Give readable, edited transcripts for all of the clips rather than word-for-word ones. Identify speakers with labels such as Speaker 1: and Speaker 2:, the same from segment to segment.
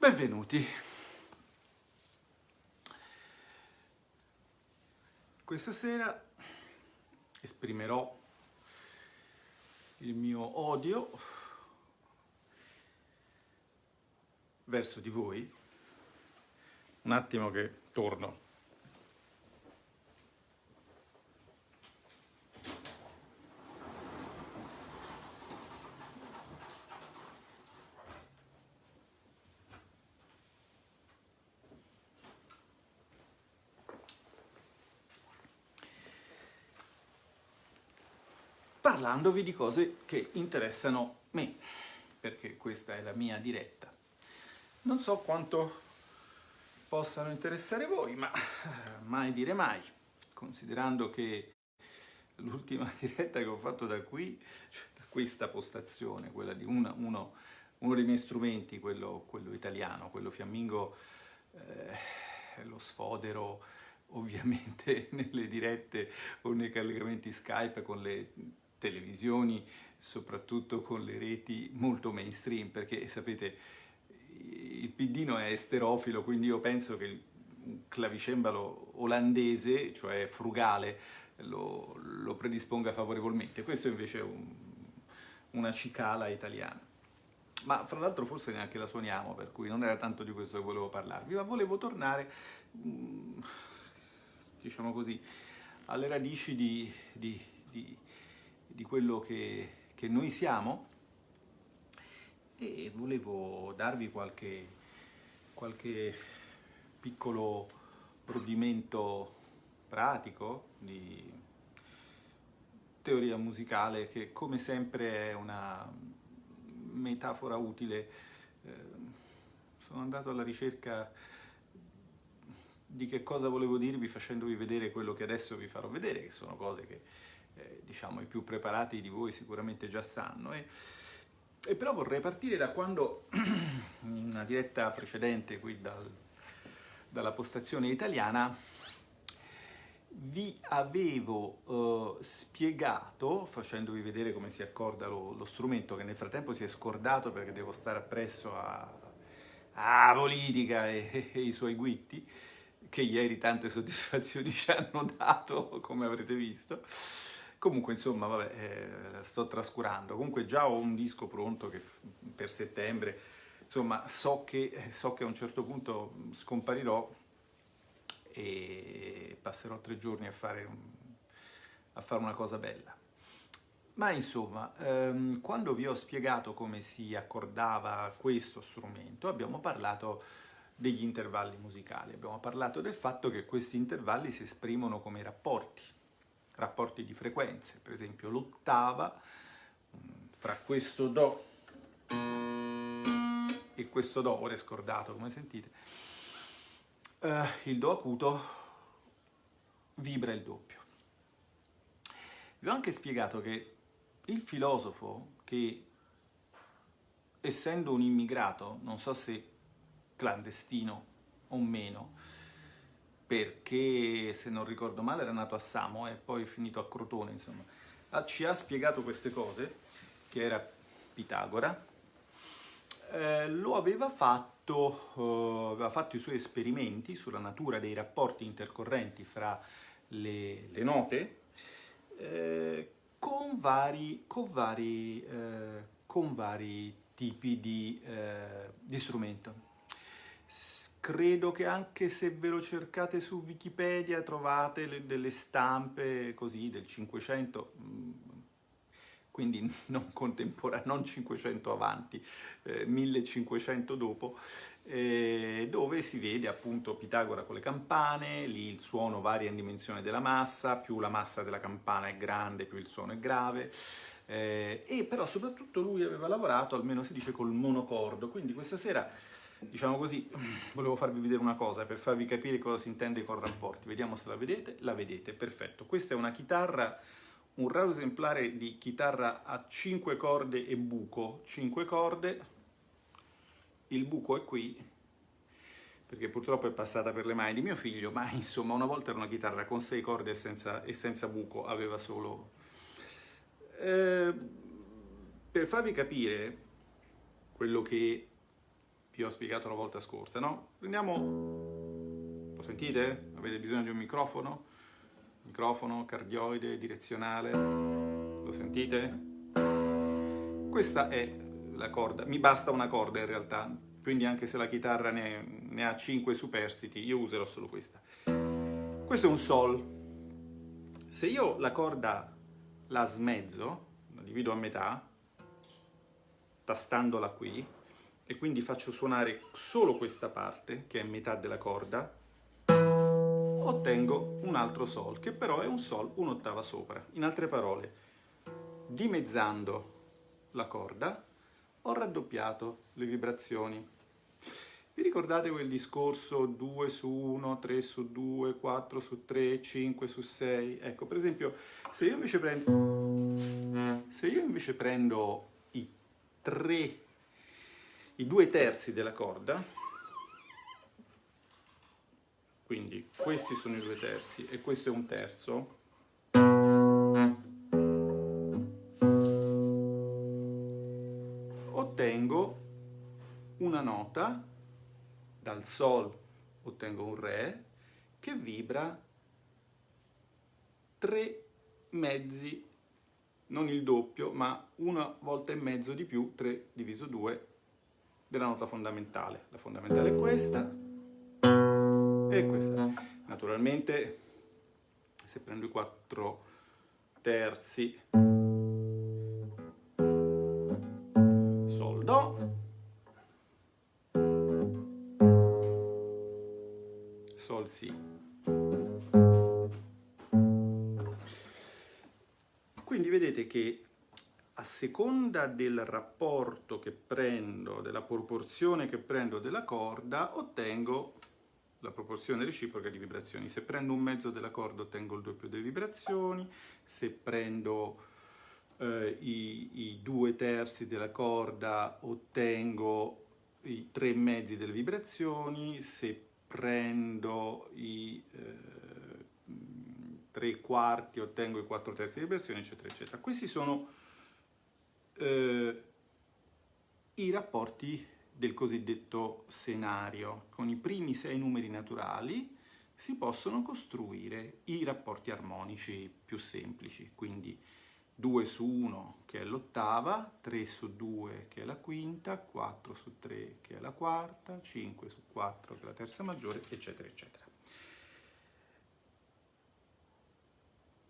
Speaker 1: Benvenuti. Questa sera esprimerò il mio odio verso di voi. Un attimo che torno. Parlandovi di cose che interessano me, perché questa è la mia diretta. Non so quanto possano interessare voi, ma mai dire mai, considerando che l'ultima diretta che ho fatto da qui, cioè da questa postazione, quella di uno dei miei strumenti, quello italiano, quello fiammingo, lo sfodero ovviamente nelle dirette o nei collegamenti Skype con le televisioni, soprattutto con le reti molto mainstream, perché sapete il piddino è esterofilo, quindi io penso che un clavicembalo olandese, cioè frugale, lo predisponga favorevolmente. Questo invece è una cicala italiana. Ma fra l'altro forse neanche la suoniamo, per cui non era tanto di questo che volevo parlarvi, ma volevo tornare, diciamo così, alle radici di quello che noi siamo, e volevo darvi qualche piccolo rudimento pratico di teoria musicale che come sempre è una metafora utile. Sono andato alla ricerca di che cosa volevo dirvi facendovi vedere quello che adesso vi farò vedere, che sono cose che diciamo i più preparati di voi sicuramente già sanno, e però vorrei partire da quando in una diretta precedente qui dalla postazione italiana vi avevo spiegato, facendovi vedere come si accorda lo strumento, che nel frattempo si è scordato perché devo stare appresso a politica e i suoi guitti, che ieri tante soddisfazioni ci hanno dato, come avrete visto. Comunque, insomma, vabbè, sto trascurando. Comunque già ho un disco pronto che per settembre, insomma, so che a un certo punto scomparirò e passerò 3 giorni a fare una cosa bella. Ma insomma, quando vi ho spiegato come si accordava questo strumento, abbiamo parlato degli intervalli musicali, abbiamo parlato del fatto che questi intervalli si esprimono come rapporti di frequenze. Per esempio l'ottava fra questo Do e questo Do, ora è scordato come sentite, il Do acuto vibra il doppio. Vi ho anche spiegato che il filosofo, che essendo un immigrato, non so se clandestino o meno, perché se non ricordo male era nato a Samo e poi è finito a Crotone, insomma, ci ha spiegato queste cose, che era Pitagora. Lo aveva fatto i suoi esperimenti sulla natura dei rapporti intercorrenti fra le note con vari tipi di strumento. Credo che anche se ve lo cercate su Wikipedia trovate delle stampe così del 500, quindi non contemporaneo, non 500 avanti, 1500 dopo, dove si vede appunto Pitagora con le campane, lì il suono varia in dimensione della massa, più la massa della campana è grande, più il suono è grave, e però soprattutto lui aveva lavorato, almeno si dice, col monocordo, quindi questa sera, diciamo così, volevo farvi vedere una cosa per farvi capire cosa si intende con rapporti. Vediamo se la vedete, perfetto. Questa è una chitarra, un raro esemplare di chitarra a 5 corde e buco, 5 corde, il buco è qui, perché purtroppo è passata per le mani di mio figlio, ma insomma una volta era una chitarra con 6 corde e senza buco, aveva solo... per farvi capire quello che vi ho spiegato la volta scorsa, no? Prendiamo, lo sentite? Avete bisogno di un microfono? Microfono, cardioide, direzionale, lo sentite? Questa è la corda, mi basta una corda in realtà, quindi anche se la chitarra ne ha 5 superstiti, io userò solo questa. Questo è un Sol. Se io la corda la smezzo, la divido a metà, tastandola qui, e quindi faccio suonare solo questa parte, che è metà della corda, ottengo un altro Sol, che però è un Sol un'ottava sopra. In altre parole, dimezzando la corda, ho raddoppiato le vibrazioni. Vi ricordate quel discorso 2 su 1, 3 su 2, 4 su 3, 5 su 6? Ecco, per esempio, se io invece prendo i 2 terzi della corda, quindi questi sono i 2 terzi e questo è un terzo, ottengo una nota, dal Sol ottengo un Re, che vibra 3 mezzi, non il doppio, ma una volta e mezzo di più, 3 diviso 2, della nota fondamentale. La fondamentale è questa e questa. Naturalmente, se prendo i 4 terzi, Sol, Do, Sol, Si. Quindi vedete che a seconda del rapporto che prendo, della proporzione che prendo della corda, ottengo la proporzione reciproca di vibrazioni. Se prendo un mezzo della corda ottengo il doppio delle vibrazioni, se prendo i 2 terzi della corda ottengo i 3 mezzi delle vibrazioni, se prendo i 3 quarti ottengo i 4 terzi delle vibrazioni, eccetera, eccetera. Questi sono i rapporti del cosiddetto senario. Con i primi 6 numeri naturali si possono costruire i rapporti armonici più semplici, quindi 2 su 1 che è l'ottava, 3 su 2 che è la quinta, 4 su 3 che è la quarta, 5 su 4 che è la terza maggiore, eccetera, eccetera.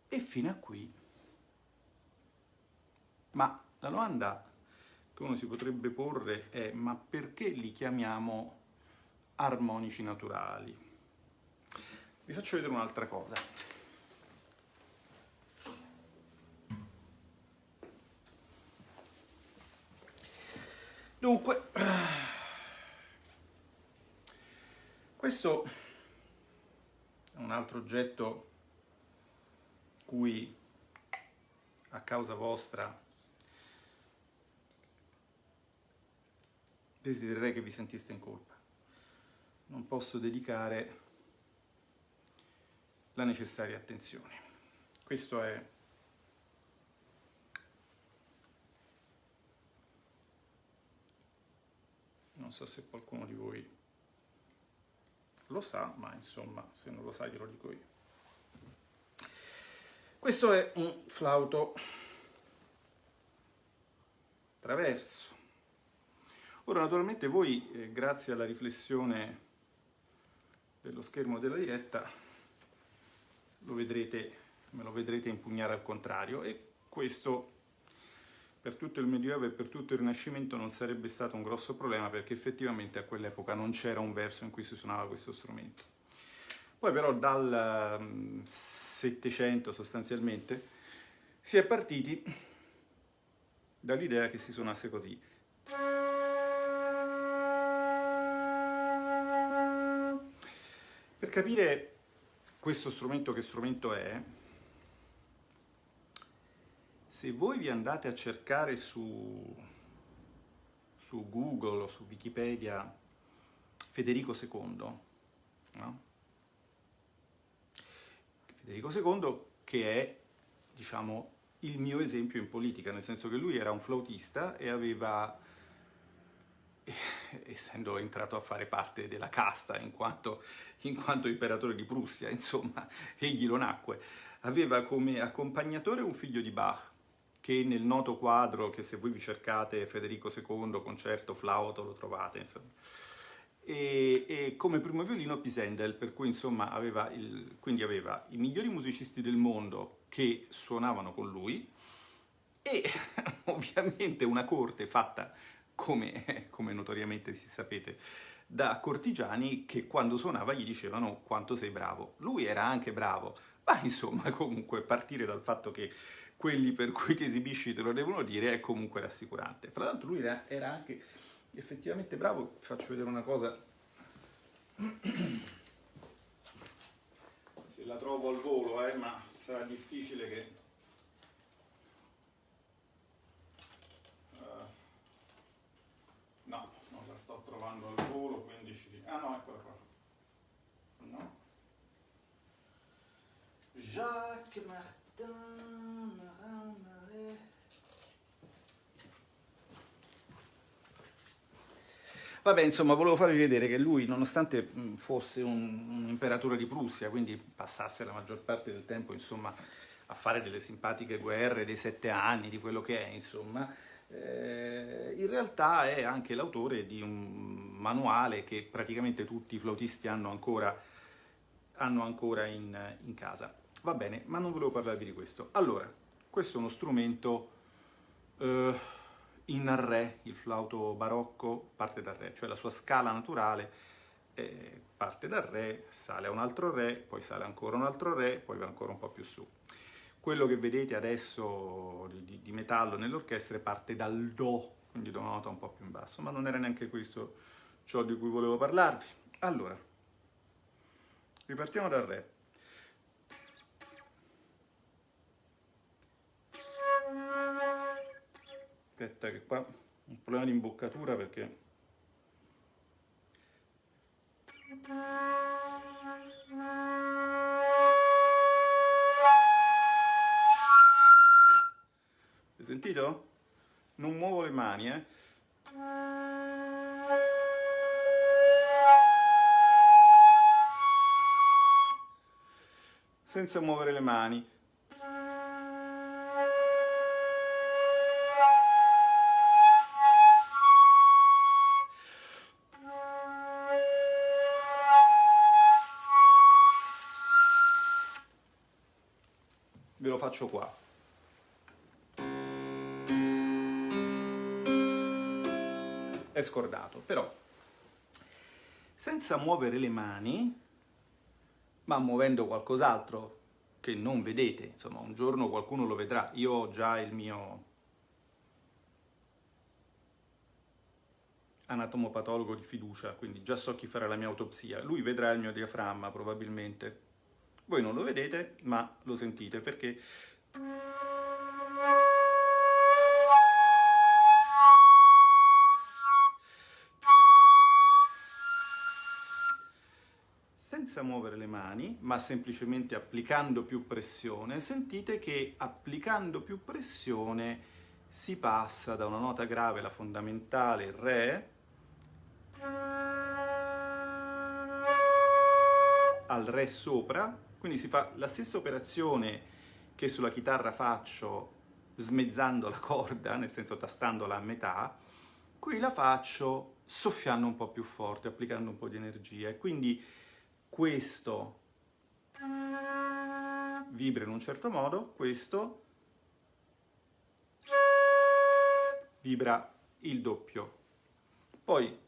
Speaker 1: E fino a qui. Ma la domanda che uno si potrebbe porre è: ma perché li chiamiamo armonici naturali? Vi faccio vedere un'altra cosa. Dunque, questo è un altro oggetto cui, a causa vostra, desidererei che vi sentiste in colpa. Non posso dedicare la necessaria attenzione. Questo è non so se qualcuno di voi lo sa, ma insomma, se non lo sa glielo dico io. Questo è un flauto traverso. Ora, naturalmente voi, grazie alla riflessione dello schermo della diretta, me lo vedrete impugnare al contrario, e questo per tutto il Medioevo e per tutto il Rinascimento non sarebbe stato un grosso problema, perché effettivamente a quell'epoca non c'era un verso in cui si suonava questo strumento. Poi però dal 700 sostanzialmente si è partiti dall'idea che si suonasse così. Per capire questo strumento che strumento è, se voi vi andate a cercare su Google o su Wikipedia Federico II, no? Federico II, che è, diciamo, il mio esempio in politica, nel senso che lui era un flautista e aveva essendo entrato a fare parte della casta in quanto imperatore di Prussia, insomma, egli lo nacque. Aveva come accompagnatore un figlio di Bach, che nel noto quadro, che se voi vi cercate Federico II, concerto, flauto, lo trovate, insomma. E come primo violino Pisendel, per cui insomma quindi aveva i migliori musicisti del mondo che suonavano con lui e ovviamente una corte fatta, come notoriamente si sapete, da cortigiani che quando suonava gli dicevano quanto sei bravo. Lui era anche bravo, ma insomma comunque partire dal fatto che quelli per cui ti esibisci te lo devono dire è comunque rassicurante. Fra l'altro lui era anche effettivamente bravo. Vi faccio vedere una cosa, se la trovo al volo, ma sarà difficile che... no, non la sto trovando al volo, quindi ah no, eccola qua. No. Jacques Martin Marais. Vabbè, insomma, volevo farvi vedere che lui, nonostante fosse un imperatore di Prussia, quindi passasse la maggior parte del tempo, insomma, a fare delle simpatiche guerre dei 7 anni, di quello che è, insomma, in realtà è anche l'autore di un manuale che praticamente tutti i flautisti hanno ancora in casa. Va bene, ma non volevo parlarvi di questo. Allora, questo è uno strumento in re, il flauto barocco parte dal re, cioè la sua scala naturale parte dal re, sale a un altro re, poi sale ancora un altro re, poi va ancora un po' più su. Quello che vedete adesso di metallo nell'orchestra parte dal do, quindi da una nota un po' più in basso, ma non era neanche questo ciò di cui volevo parlarvi. Allora, ripartiamo dal re. Aspetta che qua ho un problema di imboccatura perché... Hai sentito? Non muovo le mani, senza muovere le mani. Ve lo faccio qua. È scordato, però senza muovere le mani, ma muovendo qualcos'altro che non vedete, insomma un giorno qualcuno lo vedrà. Io ho già il mio anatomopatologo di fiducia, quindi già so chi farà la mia autopsia. Lui vedrà il mio diaframma probabilmente. Voi non lo vedete, ma lo sentite perché... senza muovere le mani, ma semplicemente applicando più pressione, sentite che applicando più pressione si passa da una nota grave, la fondamentale, il re, al re sopra, quindi si fa la stessa operazione che sulla chitarra faccio smezzando la corda, nel senso tastandola a metà, qui la faccio soffiando un po' più forte, applicando un po' di energia, e quindi questo vibra in un certo modo, questo vibra il doppio. Poi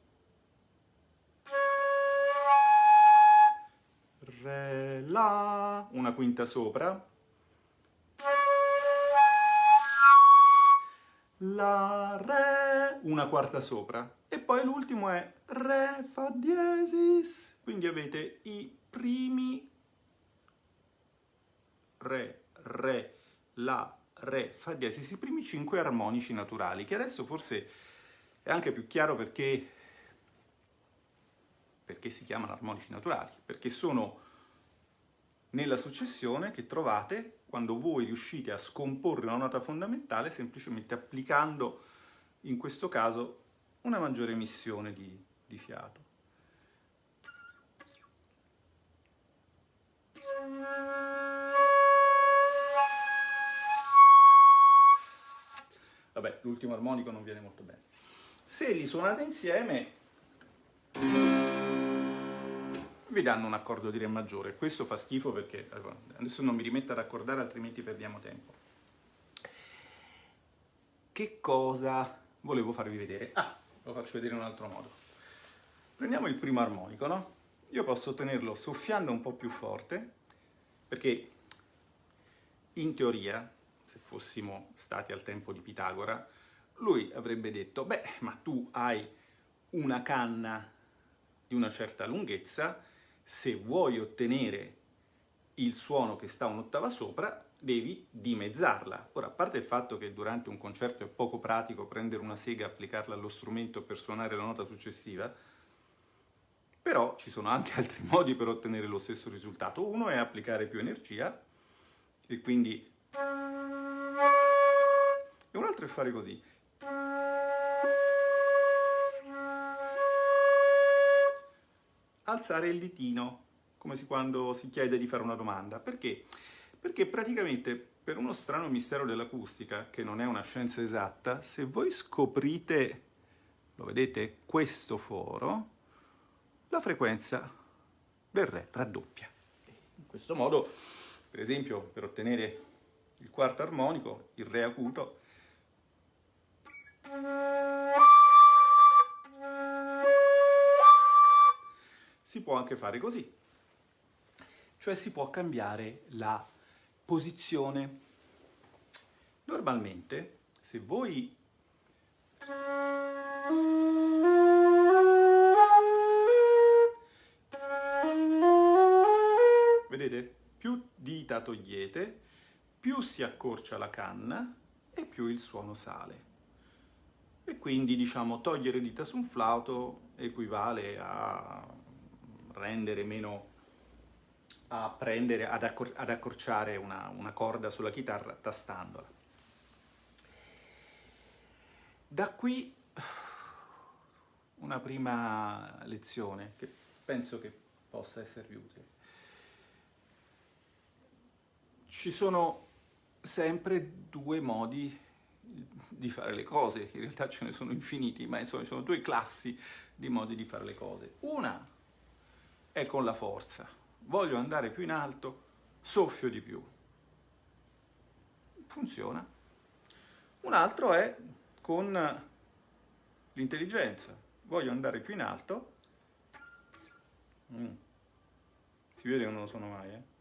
Speaker 1: re, la, una quinta sopra, la, re, una quarta sopra, e poi l'ultimo è re, fa diesis, quindi avete i primi re, re, la, re, fa diesis, i primi 5 armonici naturali, che adesso forse è anche più chiaro perché si chiamano armonici naturali, perché sono nella successione che trovate quando voi riuscite a scomporre una nota fondamentale semplicemente applicando, in questo caso, una maggiore emissione di fiato. Vabbè, l'ultimo armonico non viene molto bene. Se li suonate insieme vi danno un accordo di Re maggiore. Questo fa schifo perché adesso non mi rimetto ad accordare, altrimenti perdiamo tempo. Che cosa volevo farvi vedere? Lo faccio vedere in un altro modo. Prendiamo il primo armonico, no? Io posso tenerlo soffiando un po' più forte, perché in teoria, se fossimo stati al tempo di Pitagora, lui avrebbe detto, beh, ma tu hai una canna di una certa lunghezza, se vuoi ottenere il suono che sta un'ottava sopra, devi dimezzarla. Ora, a parte il fatto che durante un concerto è poco pratico prendere una sega e applicarla allo strumento per suonare la nota successiva, però ci sono anche altri modi per ottenere lo stesso risultato. Uno è applicare più energia, e quindi... e un altro è fare così. Alzare il ditino, come quando si chiede di fare una domanda. Perché? Perché praticamente, per uno strano mistero dell'acustica, che non è una scienza esatta, se voi scoprite, lo vedete, questo foro, la frequenza del Re raddoppia. In questo modo, per esempio, per ottenere il quarto armonico, il Re acuto, si può anche fare così. Cioè si può cambiare la posizione. Normalmente, se voi vedete, più dita togliete, più si accorcia la canna e più il suono sale. E quindi, diciamo, togliere dita su un flauto equivale a rendere meno, a prendere, ad accorciare una corda sulla chitarra tastandola. Da qui una prima lezione che penso che possa esservi utile. Ci sono sempre due modi di fare le cose, in realtà ce ne sono infiniti, ma insomma ci sono due classi di modi di fare le cose. Una è con la forza, voglio andare più in alto, soffio di più. Funziona. Un altro è con l'intelligenza, voglio andare più in alto. Si vede che non lo sono mai,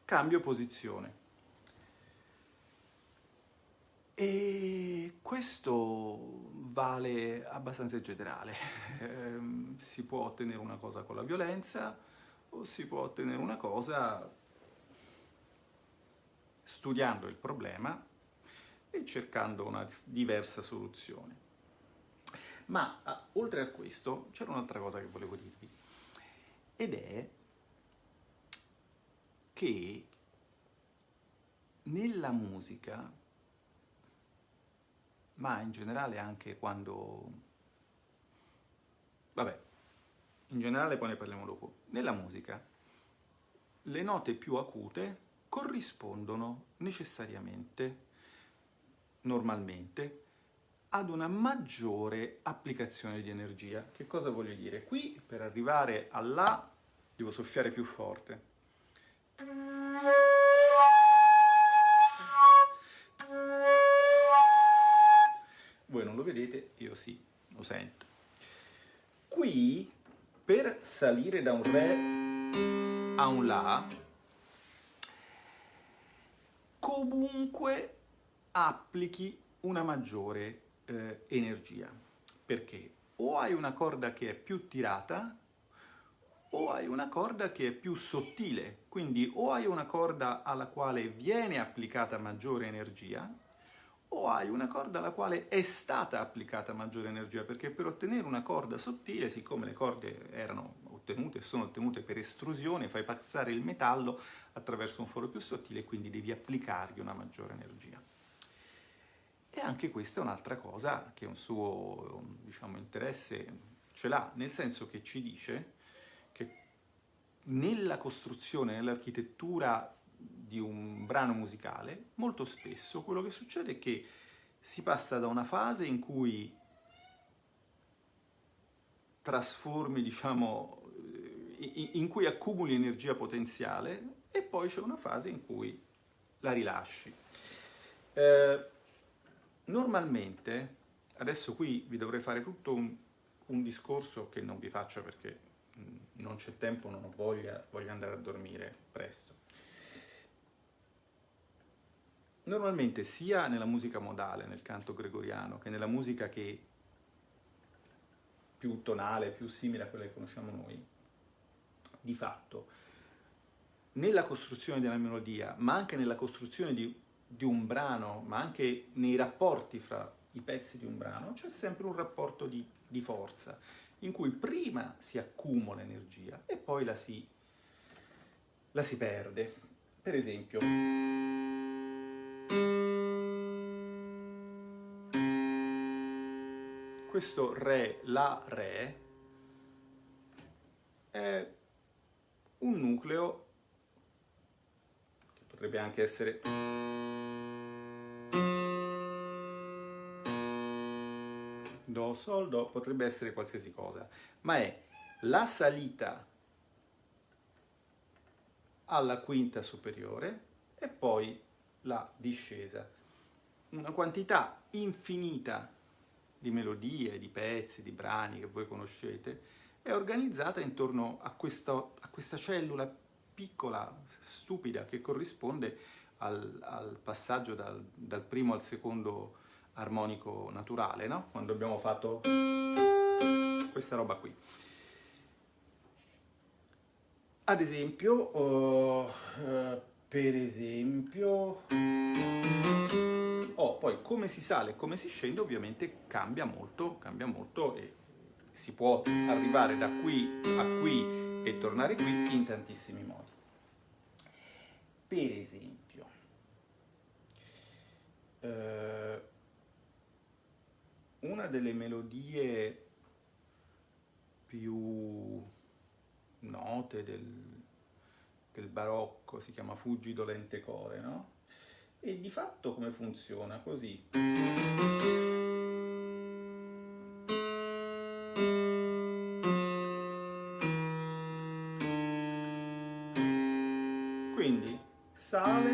Speaker 1: Cambio posizione. E questo vale abbastanza in generale. Si può ottenere una cosa con la violenza o si può ottenere una cosa studiando il problema e cercando una diversa soluzione. Ma oltre a questo c'era un'altra cosa che volevo dirvi, ed è che nella musica, ma in generale anche quando... vabbè, in generale poi ne parliamo dopo. Nella musica le note più acute corrispondono necessariamente, normalmente, ad una maggiore applicazione di energia. Che cosa voglio dire? Qui, per arrivare a La, devo soffiare più forte. Voi non lo vedete, io sì, lo sento. Qui, per salire da un Re a un La, comunque applichi una maggiore energia. Perché? O hai una corda che è più tirata, o hai una corda che è più sottile. Quindi o hai una corda alla quale viene applicata maggiore energia, o hai una corda alla quale è stata applicata maggiore energia, perché per ottenere una corda sottile, siccome le corde erano ottenute e sono ottenute per estrusione, fai passare il metallo attraverso un foro più sottile e quindi devi applicargli una maggiore energia. E anche questa è un'altra cosa che un suo, diciamo, interesse ce l'ha, nel senso che ci dice che nella costruzione, nell'architettura di un brano musicale, molto spesso quello che succede è che si passa da una fase in cui trasformi, diciamo, in cui accumuli energia potenziale e poi c'è una fase in cui la rilasci. Normalmente, adesso qui vi dovrei fare tutto un discorso che non vi faccio perché non c'è tempo, non ho voglia, voglio andare a dormire presto. Normalmente sia nella musica modale, nel canto gregoriano, che nella musica che più tonale, più simile a quella che conosciamo noi, di fatto, nella costruzione della melodia, ma anche nella costruzione di un brano, ma anche nei rapporti fra i pezzi di un brano, c'è sempre un rapporto di forza, in cui prima si accumula energia e poi la si perde. Per esempio, questo Re, La, Re, è un nucleo che potrebbe anche essere Do, Sol, Do, potrebbe essere qualsiasi cosa, ma è la salita alla quinta superiore e poi la discesa. Una quantità infinita di melodie, di pezzi, di brani che voi conoscete, è organizzata intorno a questa cellula piccola, stupida, che corrisponde al passaggio dal primo al secondo armonico naturale, no? Quando abbiamo fatto questa roba qui. Ad esempio, per esempio, poi come si sale e come si scende ovviamente cambia molto e si può arrivare da qui a qui e tornare qui in tantissimi modi. Per esempio, una delle melodie più note del barocco si chiama Fuggi dolente core, no? E di fatto come funziona? Così. Quindi sale,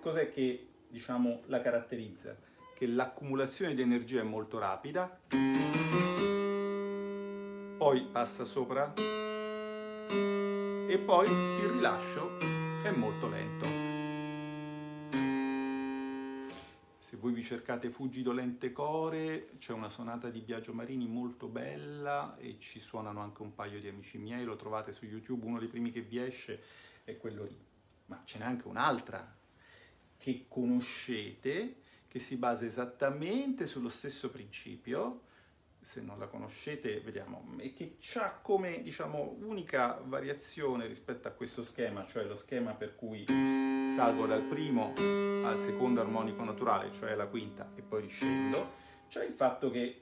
Speaker 1: cos'è che, diciamo, la caratterizza? Che l'accumulazione di energia è molto rapida, poi passa sopra e poi il rilascio è molto lento. Se voi vi cercate Fuggi dolente core, c'è una sonata di Biagio Marini molto bella e ci suonano anche un paio di amici miei, lo trovate su YouTube, uno dei primi che vi esce è quello lì. Ma ce n'è anche un'altra che conoscete, che si basa esattamente sullo stesso principio, se non la conoscete, vediamo, e che ha come, diciamo, unica variazione rispetto a questo schema, cioè lo schema per cui salgo dal primo al secondo armonico naturale, cioè la quinta, e poi riscendo, cioè il fatto che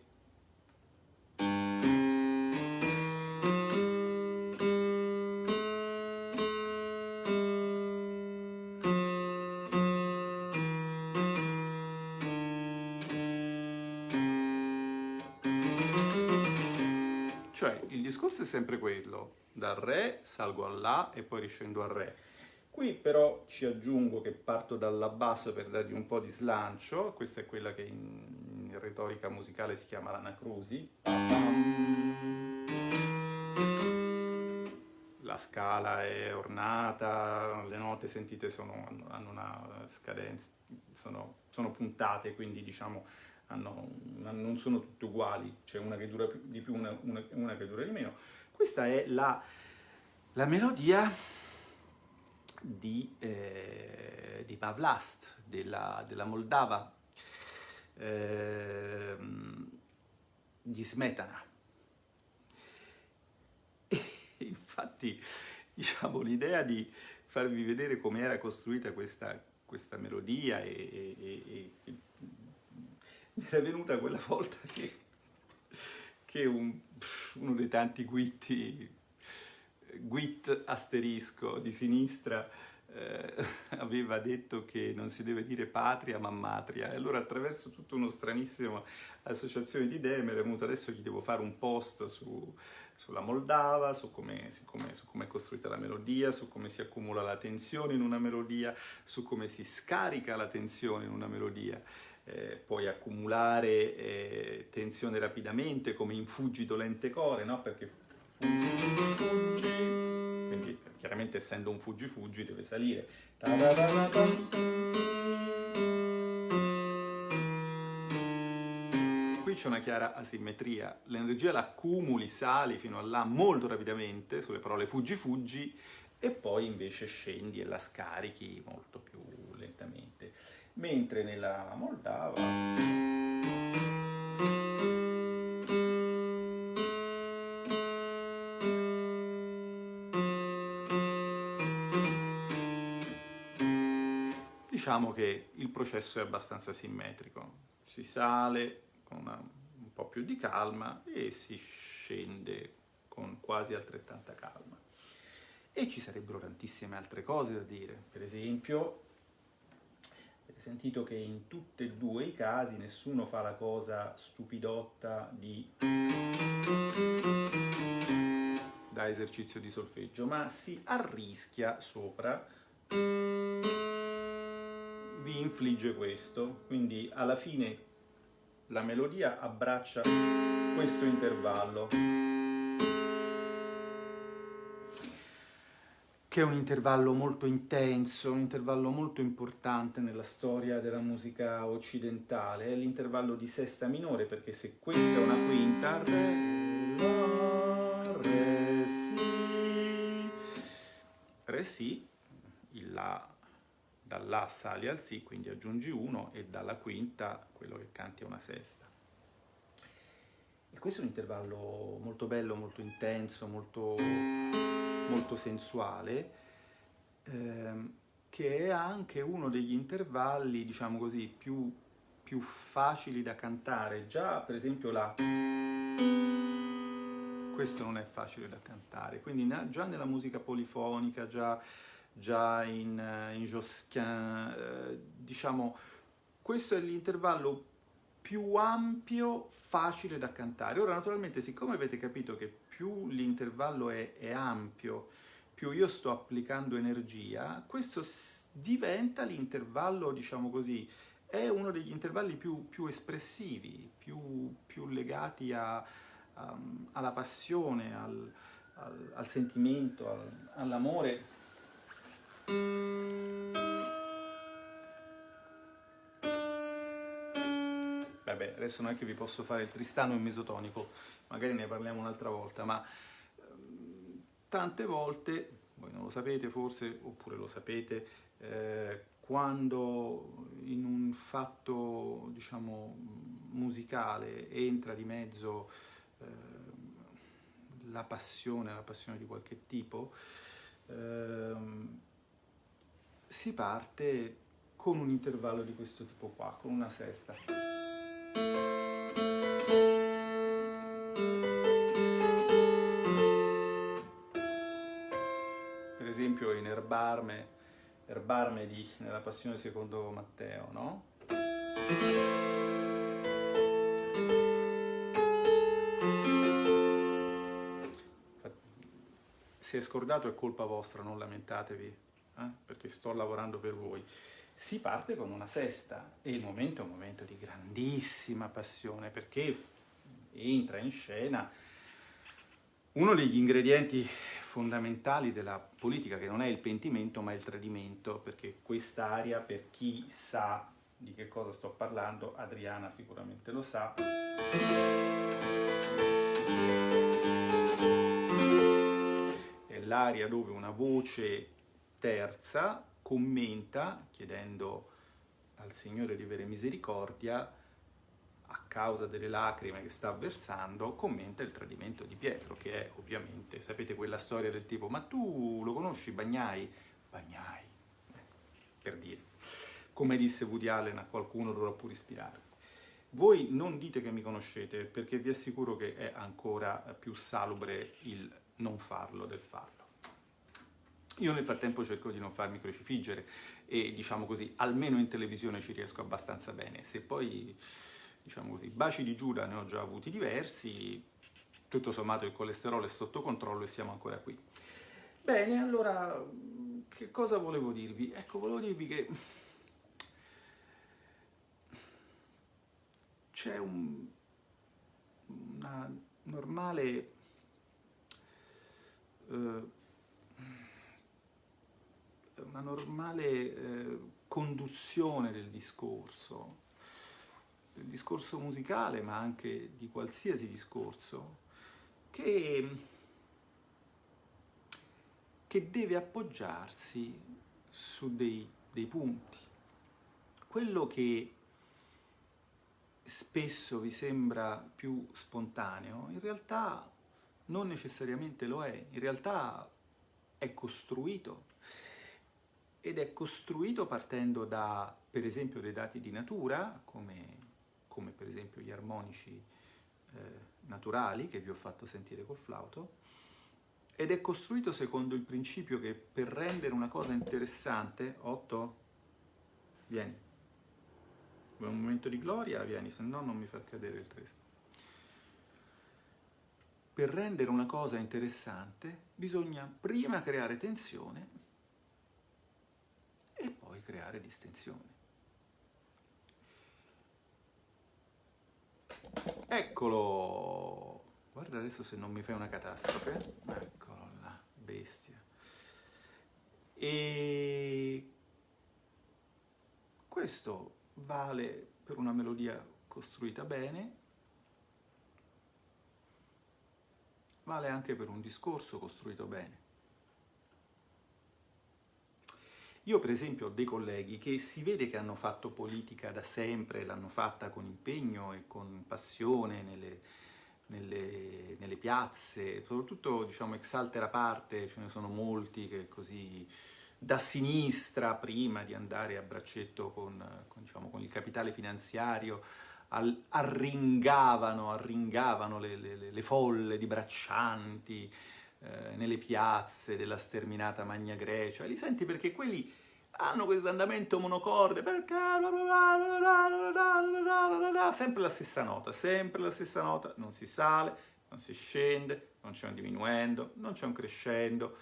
Speaker 1: il discorso è sempre quello, dal Re salgo al La e poi riscendo al Re. Qui però ci aggiungo che parto dalla basso per dargli un po' di slancio, questa è quella che in retorica musicale si chiama l'anacrusi. La scala è ornata, le note sentite hanno una scadenza, sono puntate, quindi diciamo non sono tutte uguali, c'è una che dura di più, una che dura di meno. Questa è la melodia di Pavlast, della Moldava, di Smetana. Infatti, diciamo, l'idea di farvi vedere come era costruita questa melodia e mi era venuta quella volta che uno dei tanti Gwit asterisco di sinistra aveva detto che non si deve dire patria ma matria, e allora attraverso tutta una stranissima associazione di idee mi era venuto, adesso gli devo fare un post sulla Moldava, su come è costruita la melodia, su come si accumula la tensione in una melodia, su come si scarica la tensione in una melodia. Puoi accumulare tensione rapidamente come in Fuggi dolente core, no? Perché fuggi, quindi chiaramente essendo un fuggi deve salire. Qui c'è una chiara asimmetria, l'energia la accumuli, sali fino a là molto rapidamente sulle parole fuggi e poi invece scendi e la scarichi molto più lentamente. Mentre nella Moldava diciamo che il processo è abbastanza simmetrico, si sale con un po' più di calma e si scende con quasi altrettanta calma. E ci sarebbero tantissime altre cose da dire, per esempio avete sentito che in tutti e due i casi nessuno fa la cosa stupidotta da esercizio di solfeggio, ma si arrischia sopra, vi infligge questo, quindi alla fine la melodia abbraccia questo intervallo, che è un intervallo molto intenso, un intervallo molto importante nella storia della musica occidentale, è l'intervallo di sesta minore, perché se questa è una quinta, re, la, re, si, il la, dal la sali al si, quindi aggiungi 1 e dalla quinta quello che canti è una sesta. E questo è un intervallo molto bello, molto intenso, molto sensuale, che è anche uno degli intervalli, diciamo così, più facili da cantare. Già, per esempio, questo non è facile da cantare, quindi già nella musica polifonica, già in Josquin, diciamo, questo è l'intervallo più ampio, facile da cantare. Ora, naturalmente, siccome avete capito che più l'intervallo è ampio, più io sto applicando energia, questo diventa l'intervallo, diciamo così, è uno degli intervalli più espressivi, più legati alla passione, al sentimento, all'amore. Vabbè, adesso non è che vi posso fare il tristano in mesotonico, magari ne parliamo un'altra volta, ma tante volte, voi non lo sapete forse, oppure lo sapete, quando in un fatto, diciamo, musicale entra di mezzo la passione di qualche tipo, si parte con un intervallo di questo tipo qua, con una sesta. Per esempio in Erbarme nella Passione secondo Matteo, no? Se è scordato è colpa vostra, non lamentatevi, perché sto lavorando per voi. Si parte con una sesta e il momento è un momento di grandissima passione, perché entra in scena uno degli ingredienti fondamentali della politica, che non è il pentimento ma il tradimento, perché quest'aria, per chi sa di che cosa sto parlando, Adriana sicuramente lo sa, è l'aria dove una voce terza commenta, chiedendo al Signore di avere misericordia, a causa delle lacrime che sta versando, commenta il tradimento di Pietro, che è ovviamente, sapete quella storia del tipo, ma tu lo conosci Bagnai? Bagnai, per dire. Come disse Woody Allen a qualcuno, dovrò pure ispirare. Voi non dite che mi conoscete, perché vi assicuro che è ancora più salubre il non farlo del farlo. Io nel frattempo cerco di non farmi crocifiggere e, diciamo così, almeno in televisione ci riesco abbastanza bene. Se poi, diciamo così, baci di Giuda ne ho già avuti diversi, tutto sommato il colesterolo è sotto controllo e siamo ancora qui. Bene, allora, che cosa volevo dirvi? Ecco, volevo dirvi che c'è una normale conduzione del discorso musicale, ma anche di qualsiasi discorso, che deve appoggiarsi su dei punti. Quello che spesso vi sembra più spontaneo, in realtà non necessariamente lo è, in realtà è costruito, ed è costruito partendo da, per esempio, dei dati di natura, come per esempio gli armonici naturali che vi ho fatto sentire col flauto, ed è costruito secondo il principio che per rendere una cosa interessante, Otto, vieni, vuoi un momento di gloria? Vieni, se no non mi fa cadere il trespo. Per rendere una cosa interessante bisogna prima creare tensione e poi creare distensione. Eccolo! Guarda adesso se non mi fai una catastrofe. Eccolo là, bestia. E questo vale per una melodia costruita bene, vale anche per un discorso costruito bene. Io per esempio ho dei colleghi che si vede che hanno fatto politica da sempre, l'hanno fatta con impegno e con passione nelle piazze, soprattutto diciamo ex altera parte, ce ne sono molti che così da sinistra, prima di andare a braccetto con il capitale finanziario, arringavano le folle di braccianti nelle piazze della sterminata Magna Grecia. Li senti perché quelli hanno questo andamento monocorde, perché sempre la stessa nota, non si sale, non si scende, non c'è un diminuendo, non c'è un crescendo.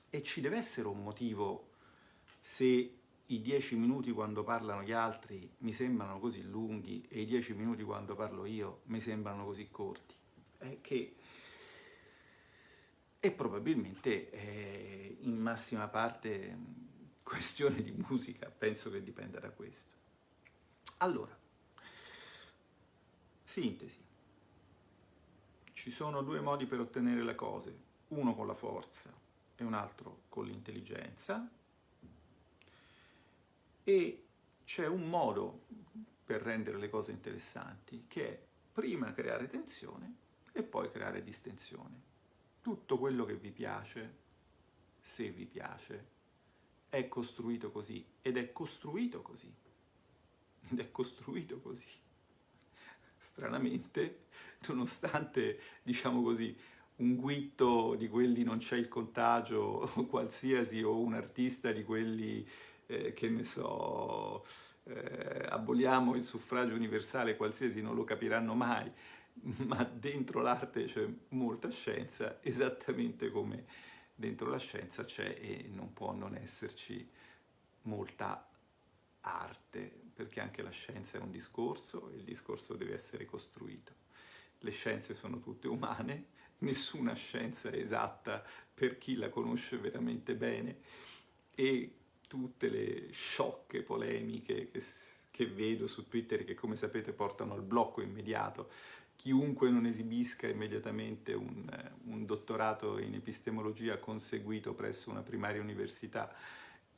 Speaker 1: E ci deve essere un motivo se i 10 minuti quando parlano gli altri mi sembrano così lunghi e i 10 minuti quando parlo io mi sembrano così corti. E probabilmente è in massima parte questione di musica, penso che dipenda da questo. Allora, sintesi. Ci sono due modi per ottenere le cose, uno con la forza e un altro con l'intelligenza, e c'è un modo per rendere le cose interessanti, che è prima creare tensione e poi creare distensione. Tutto quello che vi piace, se vi piace, è costruito così, ed è costruito così, stranamente, nonostante, diciamo così, un guitto di quelli non c'è il contagio qualsiasi, o un artista di quelli che ne so, aboliamo il suffragio universale qualsiasi, non lo capiranno mai, ma dentro l'arte c'è molta scienza, esattamente come dentro la scienza c'è e non può non esserci molta arte, perché anche la scienza è un discorso e il discorso deve essere costruito. Le scienze sono tutte umane, nessuna scienza è esatta per chi la conosce veramente bene, e tutte le sciocche polemiche che vedo su Twitter, che come sapete portano al blocco immediato chiunque non esibisca immediatamente un dottorato in epistemologia conseguito presso una primaria università,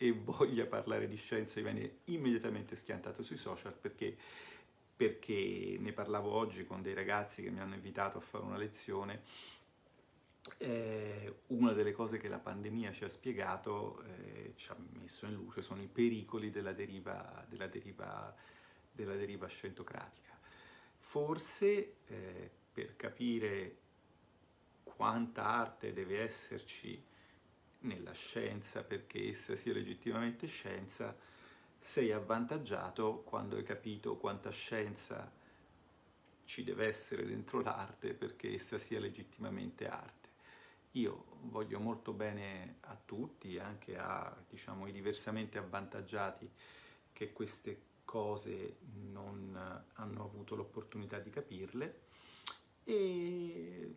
Speaker 1: e voglia parlare di scienza viene immediatamente schiantato sui social perché ne parlavo oggi con dei ragazzi che mi hanno invitato a fare una lezione. Una delle cose che la pandemia ci ha spiegato, ci ha messo in luce, sono i pericoli della deriva scientocratica. Forse per capire quanta arte deve esserci nella scienza perché essa sia legittimamente scienza, sei avvantaggiato quando hai capito quanta scienza ci deve essere dentro l'arte perché essa sia legittimamente arte. Io voglio molto bene a tutti, anche diciamo, i diversamente avvantaggiati che queste cose non hanno avuto l'opportunità di capirle, e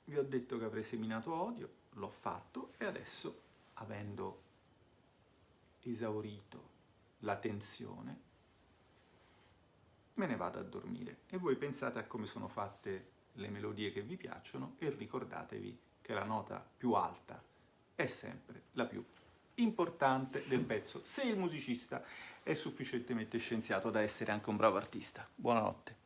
Speaker 1: vi ho detto che avrei seminato odio, l'ho fatto e adesso, avendo esaurito la tensione, me ne vado a dormire e voi pensate a come sono fatte le melodie che vi piacciono e ricordatevi che la nota più alta è sempre la più importante del pezzo, se il musicista è sufficientemente scienziato da essere anche un bravo artista. Buonanotte.